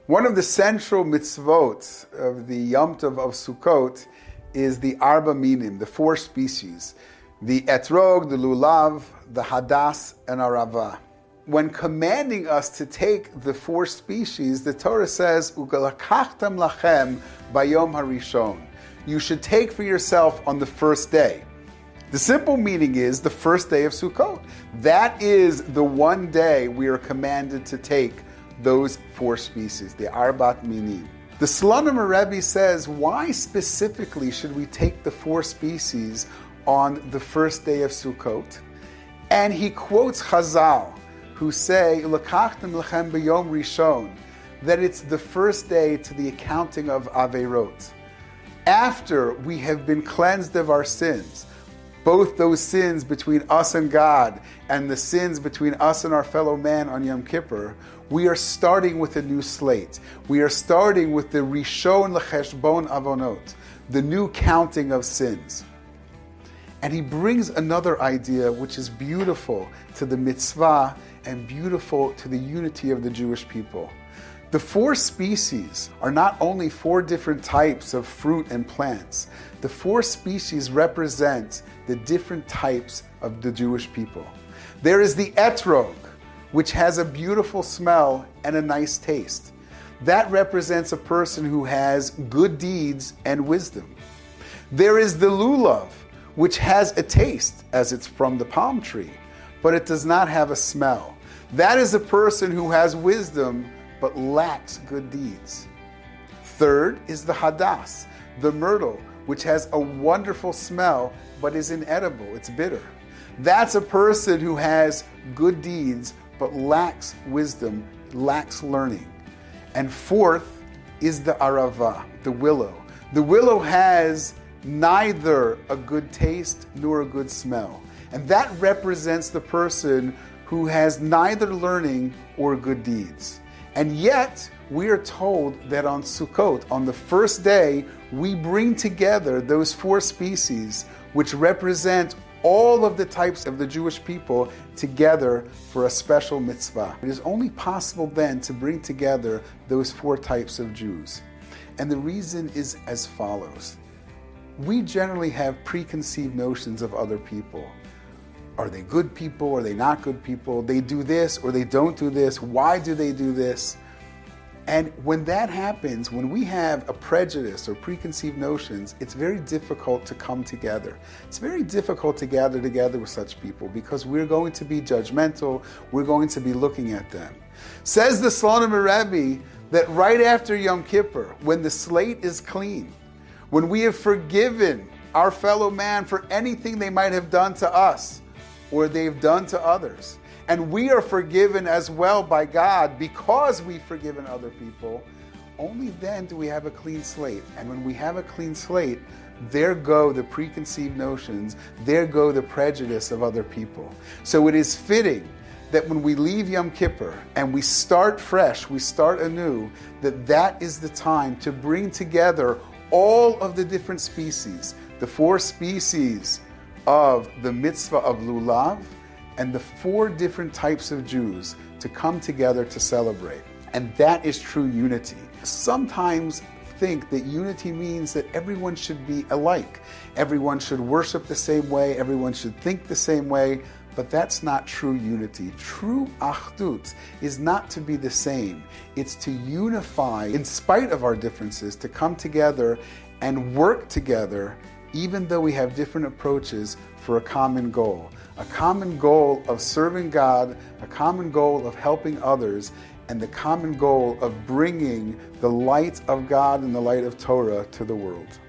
One of the central mitzvot of the Yom Tov of Sukkot is the Arba Minim, the four species, the etrog, the lulav, the hadas, and arava. When commanding us to take the four species, the Torah says, "Ugalakachtam lachem bayom harishon." You should take for yourself on the first day. The simple meaning is the first day of Sukkot. That is the one day we are commanded to take those four species, the Arbat Minim. The Slonim Rebbe says, why specifically should we take the four species on the first day of Sukkot? And he quotes Chazal, who say, "Lekachtem lechem b'yom rishon," that it's the first day to the accounting of Aveirot. After we have been cleansed of our sins, both those sins between us and God and the sins between us and our fellow man on Yom Kippur, we are starting with a new slate. We are starting with the Rishon L'Cheshbon Avonot, the new counting of sins. And he brings another idea which is beautiful to the mitzvah and beautiful to the unity of the Jewish people. The four species are not only four different types of fruit and plants. The four species represent the different types of the Jewish people. There is the etrog, which has a beautiful smell and a nice taste. That represents a person who has good deeds and wisdom. There is the lulav, which has a taste, as it's from the palm tree, but it does not have a smell. That is a person who has wisdom but lacks good deeds. Third is the hadas, the myrtle, which has a wonderful smell but is inedible, it's bitter. That's a person who has good deeds but lacks wisdom, lacks learning. And fourth is the arava, the willow. The willow has neither a good taste nor a good smell. And that represents the person who has neither learning or good deeds. And yet, we are told that on Sukkot, on the first day, we bring together those four species which represent all of the types of the Jewish people together for a special mitzvah. It is only possible then to bring together those four types of Jews. And the reason is as follows. We generally have preconceived notions of other people. Are they good people? Are they not good people? They do this or they don't do this. Why do they do this? And when that happens, when we have a prejudice or preconceived notions, it's very difficult to come together. It's very difficult to gather together with such people because we're going to be judgmental. We're going to be looking at them. Says the Slonim Rebbe that right after Yom Kippur, when the slate is clean, when we have forgiven our fellow man for anything they might have done to us, or they've done to others. And we are forgiven as well by God because we've forgiven other people. Only then do we have a clean slate. And when we have a clean slate, there go the preconceived notions, there go the prejudice of other people. So it is fitting that when we leave Yom Kippur and we start fresh, we start anew, that is the time to bring together all of the different species, the four species of the mitzvah of lulav, and the four different types of Jews to come together to celebrate. And that is true unity. Sometimes think that unity means that everyone should be alike. Everyone should worship the same way, everyone should think the same way, but that's not true unity. True achdut is not to be the same. It's to unify in spite of our differences, to come together and work together even though we have different approaches for a common goal of serving God, a common goal of helping others, and the common goal of bringing the light of God and the light of Torah to the world.